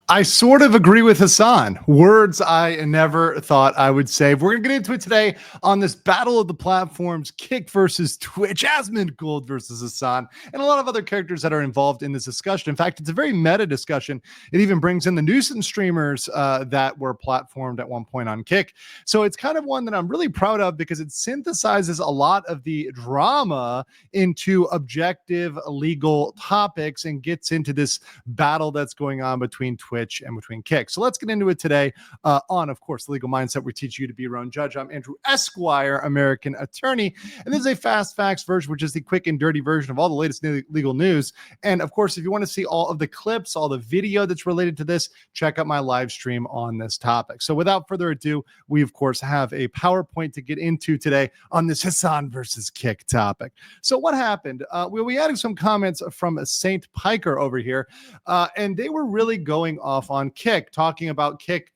I sort of agree with Hasan. Words I never thought I would say. We're going to get into it today on this battle of the platforms, Kick versus Twitch, Asmongold versus Hasan, and a lot of other characters that are involved in this discussion. In fact, it's a very meta discussion. It even brings in the nuisance streamers that were platformed at one point on Kick. So it's kind of one that I'm really proud of because it synthesizes a lot of the drama into objective legal topics and gets into this battle that's going on between Twitch and between Kick. So let's get into it today on, of course, the Legal Mindset. We teach you to be your own judge. I'm Andrew Esquire, American attorney, and this is a fast facts version, which is the quick and dirty version of all the latest legal news. And of course, if you want to see all of the clips, all the video that's related to this, check out my live stream on this topic. So without further ado, we of course have a PowerPoint to get into today on this Hasan versus Kick topic. So what happened? We'll be adding some comments from Saint Piker over here, and they were really going off on Kick, talking about Kick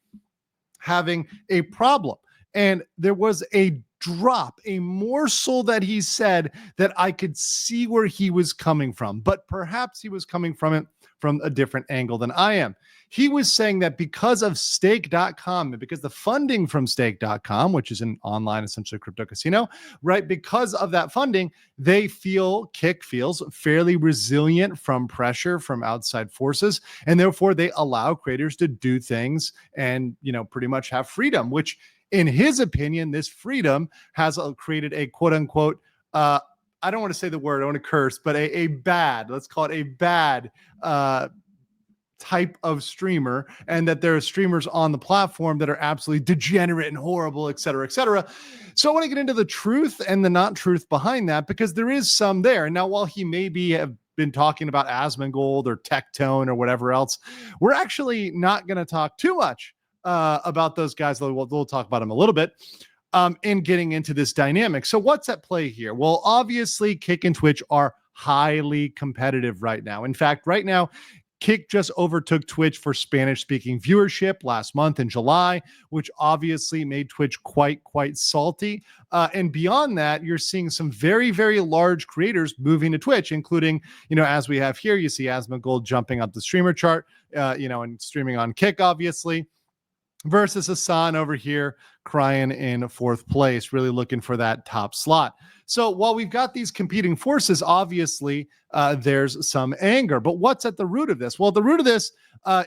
having a problem. And there was a drop, a morsel that he said that I could see where he was coming from, but perhaps he was coming from it from a different angle than I am. He was saying that because of stake.com and because the funding from stake.com, which is an online, essentially crypto casino, right? Because of that funding, they feel, Kick feels fairly resilient from pressure from outside forces. And therefore they allow creators to do things and, pretty much have freedom, which in his opinion, this freedom has created a quote unquote, I don't want to say the word, I want to curse, but a bad, let's call it a bad, type of streamer, and that there are streamers on the platform that are absolutely degenerate and horrible, et cetera, et cetera. So I want to get into the truth and the not truth behind that, because there is some there. And now, while he maybe have been talking about Asmongold or Tectone or whatever else, we're actually not going to talk too much about those guys. We'll talk about them a little bit in getting into this dynamic. So what's at play here? Well, obviously, Kick and Twitch are highly competitive right now. In fact, right now, Kick just overtook Twitch for Spanish-speaking viewership last month in July, which obviously made Twitch quite salty. And beyond that, you're seeing some very, very large creators moving to Twitch, including, as we have here, you see Asmongold jumping up the streamer chart, and streaming on Kick, obviously, versus Hasan over here crying in fourth place, really looking for that top slot. So while we've got these competing forces, obviously there's some anger. But what's at the root of this? Well, the root of this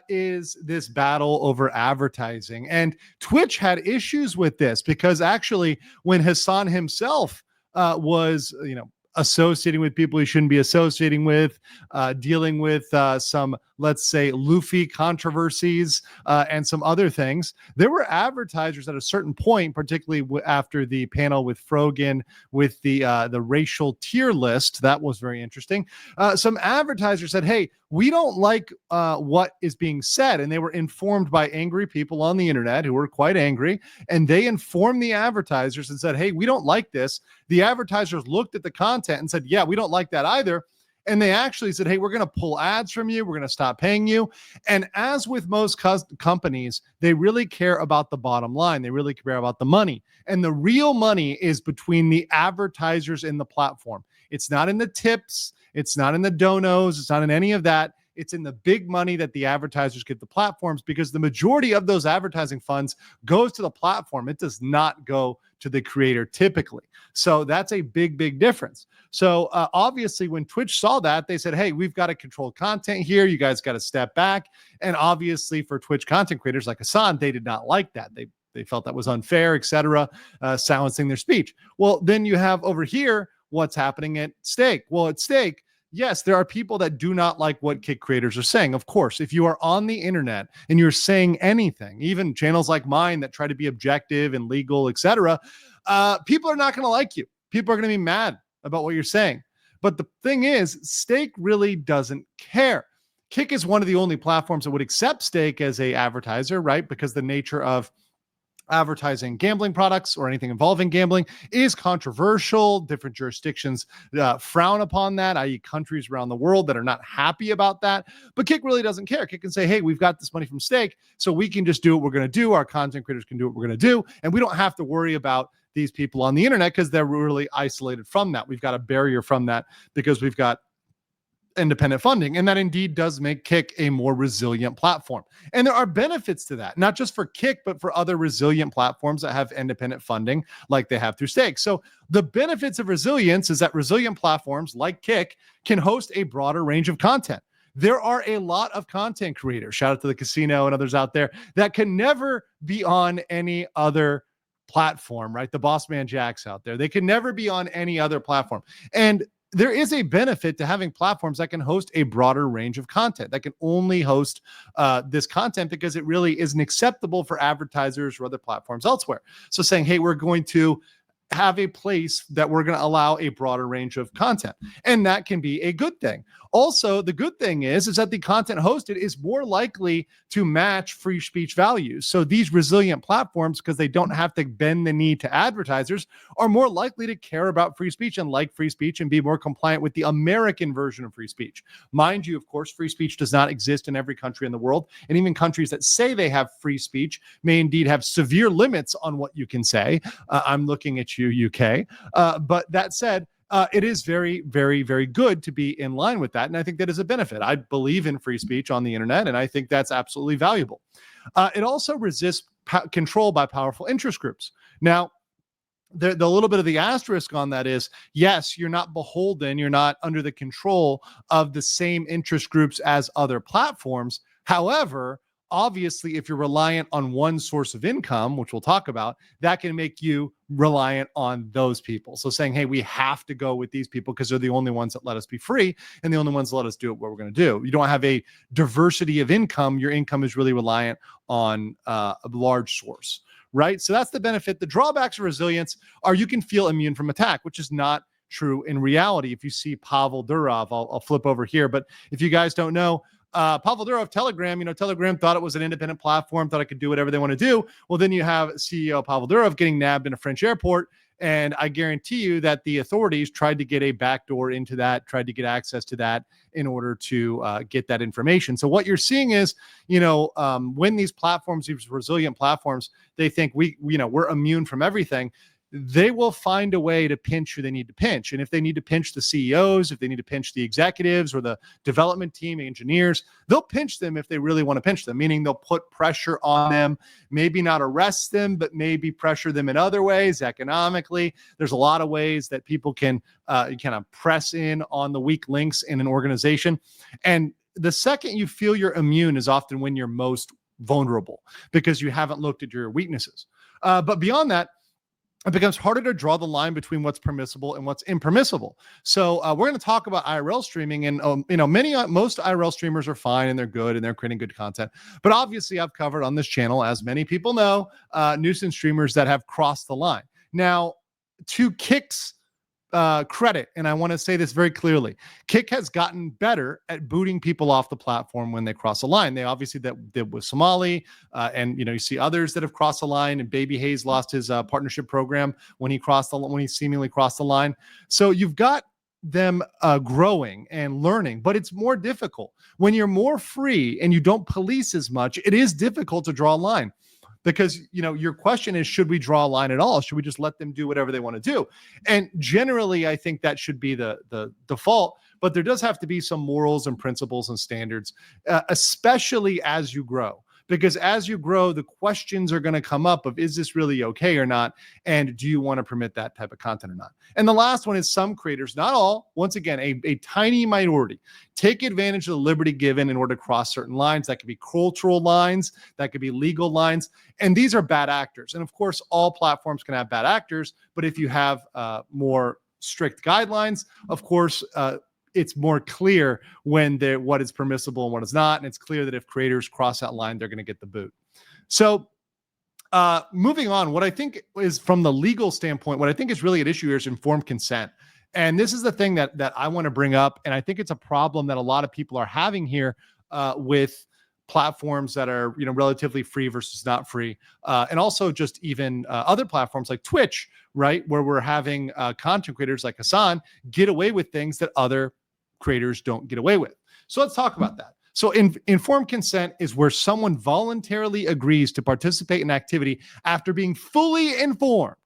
is this battle over advertising. And Twitch had issues with this because actually when Hasan himself was, associating with people he shouldn't be associating with, dealing with some, let's say, Luffy controversies and some other things. There were advertisers at a certain point, particularly after the panel with Frogan with the racial tier list. That was very interesting. Some advertisers said, hey, we don't like what is being said. And they were informed by angry people on the internet who were quite angry. And they informed the advertisers and said, hey, we don't like this. The advertisers looked at the content and said, yeah, we don't like that either. And they actually said, hey, we're going to pull ads from you. We're going to stop paying you. And as with most companies, they really care about the bottom line. They really care about the money. And the real money is between the advertisers in the platform. It's not in the tips. It's not in the donos. It's not in any of that. It's in the big money that the advertisers give the platforms, because the majority of those advertising funds goes to the platform. It does not go to the creator typically. So that's a big difference. So obviously when Twitch saw that, they said, hey, we've got to control content here. You guys got to step back. And obviously for Twitch content creators like Hasan, they did not like that. They felt that was unfair, etc., silencing their speech. Well, then you have over here what's happening at stake. Well, at stake, yes, there are people that do not like what Kick creators are saying. Of course, if you are on the internet and you're saying anything, even channels like mine that try to be objective and legal, etc., people are not going to like you. People are going to be mad about what you're saying. But the thing is, Stake really doesn't care. Kick is one of the only platforms that would accept Stake as a advertiser, right? Because the nature of advertising gambling products or anything involving gambling is controversial. Different jurisdictions frown upon that, i.e. countries around the world that are not happy about that. But Kick really doesn't care. Kick can say, hey, we've got this money from stake, so we can just do what we're going to do. Our content creators can do what we're going to do. And we don't have to worry about these people on the internet because they're really isolated from that. We've got a barrier from that because we've got independent funding. And that indeed does make Kick a more resilient platform. And there are benefits to that, not just for Kick, but for other resilient platforms that have independent funding like they have through stake. So the benefits of resilience is that resilient platforms like Kick can host a broader range of content. There are a lot of content creators, shout out to the casino and others out there, that can never be on any other platform, right? The Boss Man Jacks out there, they can never be on any other platform. And there is a benefit to having platforms that can host a broader range of content, that can only host this content because it really isn't acceptable for advertisers or other platforms elsewhere. So saying, hey, we're going to have a place that we're going to allow a broader range of content. And that can be a good thing. Also, the good thing is that the content hosted is more likely to match free speech values. So these resilient platforms, because they don't have to bend the knee to advertisers, are more likely to care about free speech and like free speech and be more compliant with the American version of free speech. Mind you, of course, free speech does not exist in every country in the world. And even countries that say they have free speech may indeed have severe limits on what you can say. I'm looking at you, UK. But that said, it is very, very, very good to be in line with that. And I think that is a benefit. I believe in free speech on the internet, and I think that's absolutely valuable. It also resists control by powerful interest groups. Now, the little bit of the asterisk on that is, yes, you're not beholden, you're not under the control of the same interest groups as other platforms. However, obviously, if you're reliant on one source of income, which we'll talk about, that can make you reliant on those people. So saying, hey, we have to go with these people because they're the only ones that let us be free and the only ones that let us do what we're going to do. You don't have a diversity of income. Your income is really reliant on a large source, right? So that's the benefit. The drawbacks of resilience are you can feel immune from attack, which is not true in reality. If you see Pavel Durov, I'll flip over here, but if you guys don't know, Pavel Durov, Telegram, Telegram thought it was an independent platform, thought it could do whatever they want to do. Well, then you have CEO Pavel Durov getting nabbed in a French airport. And I guarantee you that the authorities tried to get a backdoor into that, tried to get access to that in order to get that information. So what you're seeing is, when these platforms, these resilient platforms, they think we're immune from everything. They will find a way to pinch who they need to pinch. And if they need to pinch the CEOs, if they need to pinch the executives or the development team, engineers, they'll pinch them if they really want to pinch them, meaning they'll put pressure on them, maybe not arrest them, but maybe pressure them in other ways economically. There's a lot of ways that people can kind of press in on the weak links in an organization. And the second you feel you're immune is often when you're most vulnerable because you haven't looked at your weaknesses. But beyond that, it becomes harder to draw the line between what's permissible and what's impermissible. So we're going to talk about IRL streaming, and most IRL streamers are fine and they're good and they're creating good content. But obviously, I've covered on this channel, as many people know, nuisance streamers that have crossed the line. Now, to Kick's credit, and I want to say this very clearly, Kick has gotten better at booting people off the platform when they cross a line. They obviously did with Somali, and you see others that have crossed the line. And Baby Hayes lost his partnership program when he seemingly crossed the line. So you've got them growing and learning, but it's more difficult when you're more free and you don't police as much. It is difficult to draw a line. Because, your question is, should we draw a line at all? Should we just let them do whatever they want to do? And generally, I think that should be the default. But there does have to be some morals and principles and standards, especially as you grow. Because as you grow, the questions are going to come up of, is this really okay or not? And do you want to permit that type of content or not? And the last one is some creators, not all, once again, a tiny minority, take advantage of the liberty given in order to cross certain lines. That could be cultural lines, that could be legal lines. And these are bad actors. And of course, all platforms can have bad actors. But if you have more strict guidelines, of course, it's more clear when what is permissible and what is not. And it's clear that if creators cross that line, they're going to get the boot. So moving on, what I think is from the legal standpoint, what I think is really at issue here is informed consent. And this is the thing that I want to bring up. And I think it's a problem that a lot of people are having here with platforms that are, relatively free versus not free, and also just even other platforms like Twitch, right, where we're having content creators like Hasan get away with things that other creators don't get away with. So let's talk about that. So informed consent is where someone voluntarily agrees to participate in activity after being fully informed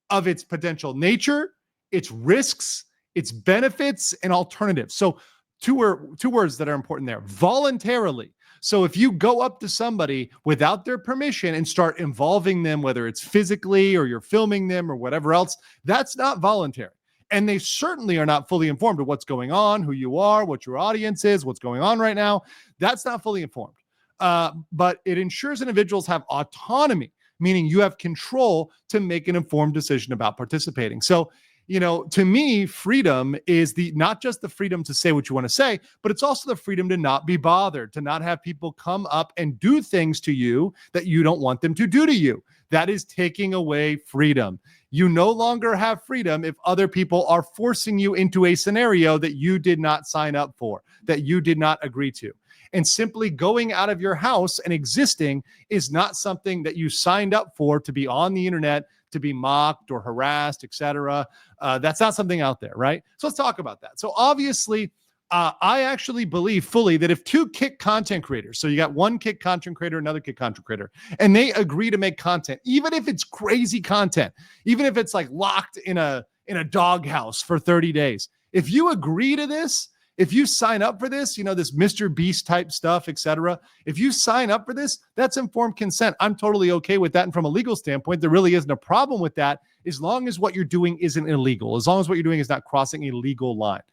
of its potential nature, its risks, its benefits, and alternatives. So two words that are important there: voluntarily. So if you go up to somebody without their permission and start involving them, whether it's physically or you're filming them or whatever else, that's not voluntary. And they certainly are not fully informed of what's going on, who you are, what your audience is, what's going on right now. That's not fully informed. But it ensures individuals have autonomy, meaning you have control to make an informed decision about participating. So, to me, freedom is not just the freedom to say what you want to say, but it's also the freedom to not be bothered, to not have people come up and do things to you that you don't want them to do to you. That is taking away freedom. You no longer have freedom if other people are forcing you into a scenario that you did not sign up for, that you did not agree to. And simply going out of your house and existing is not something that you signed up for, to be on the internet, to be mocked or harassed, etc. That's not something out there, right? So let's talk about that. So obviously, I actually believe fully that if two Kick content creators, so you got one Kick content creator, another Kick content creator, and they agree to make content, even if it's crazy content, even if it's like locked in a doghouse for 30 days, if you agree to this, if you sign up for this, this Mr. Beast type stuff, etc., if you sign up for this, that's informed consent. I'm totally okay with that. And from a legal standpoint, there really isn't a problem with that, as long as what you're doing isn't illegal, as long as what you're doing is not crossing a legal line.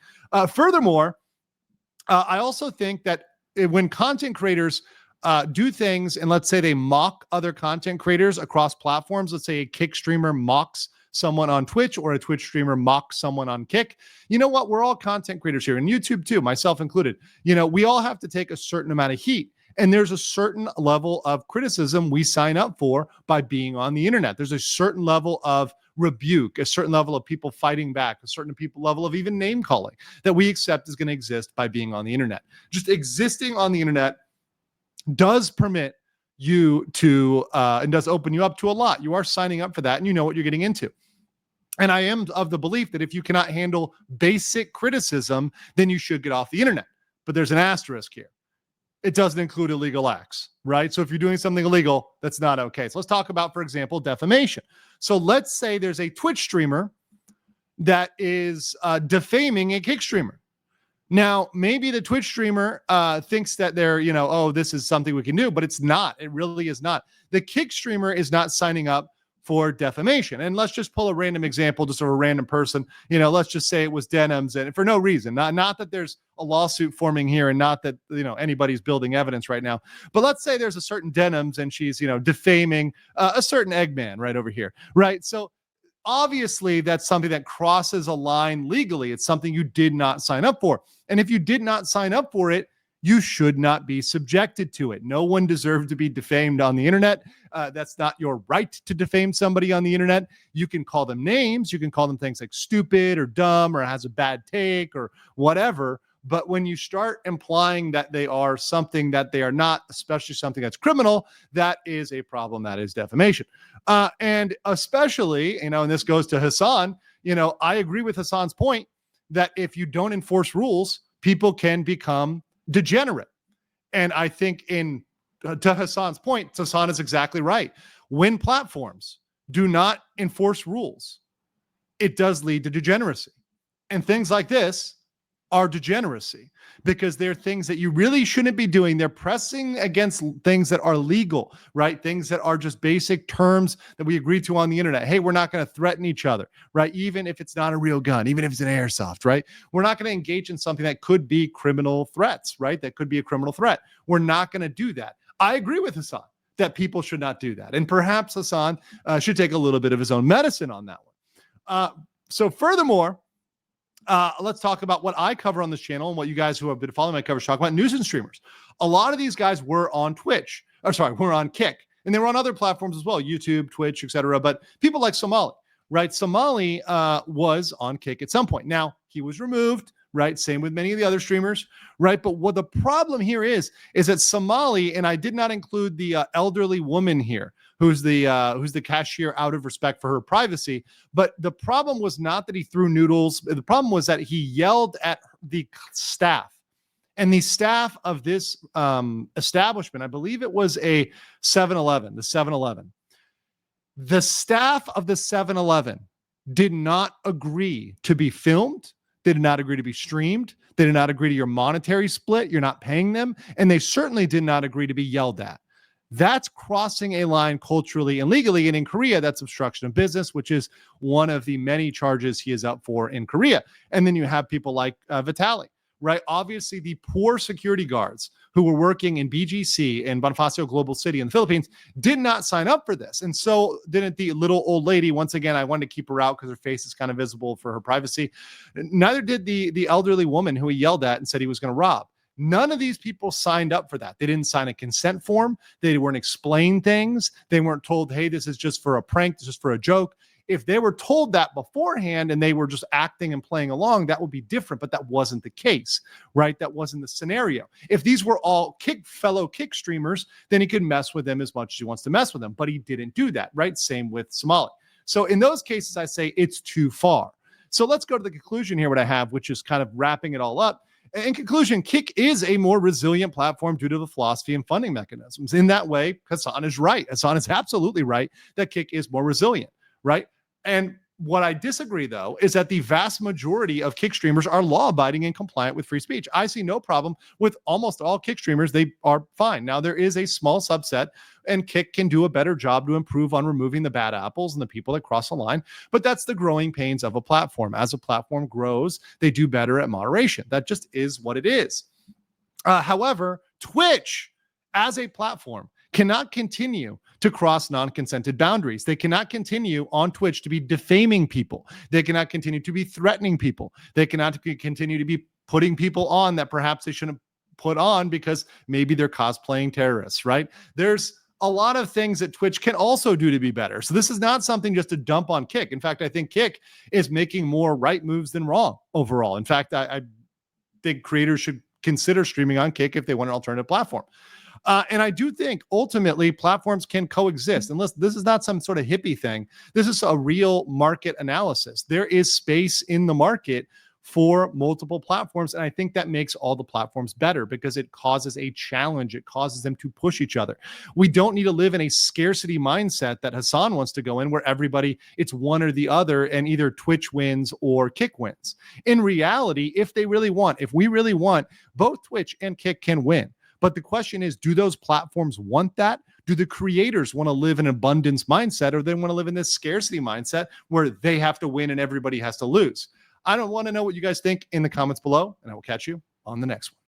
Furthermore, I also think that when content creators do things, and let's say they mock other content creators across platforms, let's say a Kick streamer mocks someone on Twitch or a Twitch streamer mocks someone on Kick. You know what? We're all content creators here, and YouTube too, myself included. We all have to take a certain amount of heat. And there's a certain level of criticism we sign up for by being on the internet. There's a certain level of rebuke, a certain level of people fighting back, a certain level of even name calling that we accept is going to exist by being on the internet. Just existing on the internet does permit you to, and does open you up to a lot. You are signing up for that, and you know what you're getting into. And I am of the belief that if you cannot handle basic criticism, then you should get off the internet. But there's an asterisk here. It doesn't include illegal acts, right? So if you're doing something illegal, that's not okay. So let's talk about, for example, defamation. So let's say there's a Twitch streamer that is defaming a Kick streamer. Now, maybe the Twitch streamer thinks that they're, oh, this is something we can do, but it's not. It really is not. The Kick streamer is not signing up for defamation. And let's just pull a random example, just of a random person. Let's just say it was Denims, and for no reason. Not that there's a lawsuit forming here, and not that anybody's building evidence right now. But let's say there's a certain Denims, and she's defaming a certain Eggman right over here, right? So obviously that's something that crosses a line legally. It's something you did not sign up for. And if you did not sign up for it, you should not be subjected to it. No one deserves to be defamed on the internet. That's not your right to defame somebody on the internet. You can call them names. You can call them things like stupid or dumb or has a bad take or whatever. But when you start implying that they are something that they are not, especially something that's criminal, that is a problem. That is defamation. And especially, and this goes to Hasan, I agree with Hasan's point that if you don't enforce rules, people can become degenerate. And I think to Hasan's point, Hasan is exactly right. When platforms do not enforce rules, it does lead to degeneracy. And things like this are degeneracy because they're things that you really shouldn't be doing. They're pressing against things that are legal, right? Things that are just basic terms that we agree to on the internet. Hey, we're not going to threaten each other, right? Even if it's not a real gun, even if it's an airsoft, right? We're not going to engage in something that could be criminal threats, right? That could be a criminal threat. We're not going to do that. I agree with Hasan that people should not do that. And perhaps Hasan should take a little bit of his own medicine on that one. So furthermore, let's talk about what I cover on this channel and what you guys who have been following my coverage talk about: news and streamers. A lot of these guys were on Twitch, were on Kick, and they were on other platforms as well, YouTube, Twitch, etc. But people like Somali, right? Somali was on Kick at some point. Now he was removed, right? Same with many of the other streamers, right? But what the problem here is that Somali, and I did not include the elderly woman here, who's the cashier out of respect for her privacy. But the problem was not that he threw noodles. The problem was that he yelled at the staff. And the staff of this establishment, I believe it was a 7-Eleven, the 7-Eleven. The staff of the 7-Eleven did not agree to be filmed. They did not agree to be streamed. They did not agree to your monetary split. You're not paying them. And they certainly did not agree to be yelled at. That's crossing a line culturally and legally. And in Korea, that's obstruction of business, which is one of the many charges he is up for in Korea. And then you have people like Vitaly, right? Obviously, the poor security guards who were working in BGC in Bonifacio Global City in the Philippines did not sign up for this. And so didn't the little old lady. Once again, I wanted to keep her out because her face is kind of visible for her privacy. Neither did the elderly woman who he yelled at and said he was going to rob. None of these people signed up for that. They didn't sign a consent form. They weren't explained things. They weren't told, hey, this is just for a prank. This is for a joke. If they were told that beforehand and they were just acting and playing along, that would be different, but that wasn't the case, right? That wasn't the scenario. If these were all fellow Kick streamers, then he could mess with them as much as he wants to mess with them, but he didn't do that, right? Same with Somali. So in those cases, I say it's too far. So let's go to the conclusion here, what I have, which is kind of wrapping it all up. In conclusion, Kick is a more resilient platform due to the philosophy and funding mechanisms. In that way, Hasan is right. Hasan is absolutely right that Kick is more resilient, right? And what I disagree, though, is that the vast majority of Kick streamers are law-abiding and compliant with free speech. I see no problem with almost all Kick streamers. They are fine. Now, there is a small subset, and Kick can do a better job to improve on removing the bad apples and the people that cross the line. But that's the growing pains of a platform. As a platform grows, they do better at moderation. That just is what it is. However, Twitch, as a platform, cannot continue to cross non-consented boundaries. They cannot continue on Twitch to be defaming people. They cannot continue to be threatening people. They cannot continue to be putting people on that perhaps they shouldn't put on because maybe they're cosplaying terrorists, right? There's a lot of things that Twitch can also do to be better. So this is not something just to dump on Kick. In fact, I think Kick is making more right moves than wrong overall. In fact, I think creators should consider streaming on Kick if they want an alternative platform. And I do think ultimately platforms can coexist. And listen, this is not some sort of hippie thing. This is a real market analysis. There is space in the market for multiple platforms. And I think that makes all the platforms better because it causes a challenge. It causes them to push each other. We don't need to live in a scarcity mindset that Hasan wants to go in, where everybody, it's one or the other, and either Twitch wins or Kick wins. In reality, if we really want, both Twitch and Kick can win. But the question is, do those platforms want that? Do the creators want to live in an abundance mindset, or they want to live in this scarcity mindset where they have to win and everybody has to lose? I don't want to know what you guys think in the comments below, and I will catch you on the next one.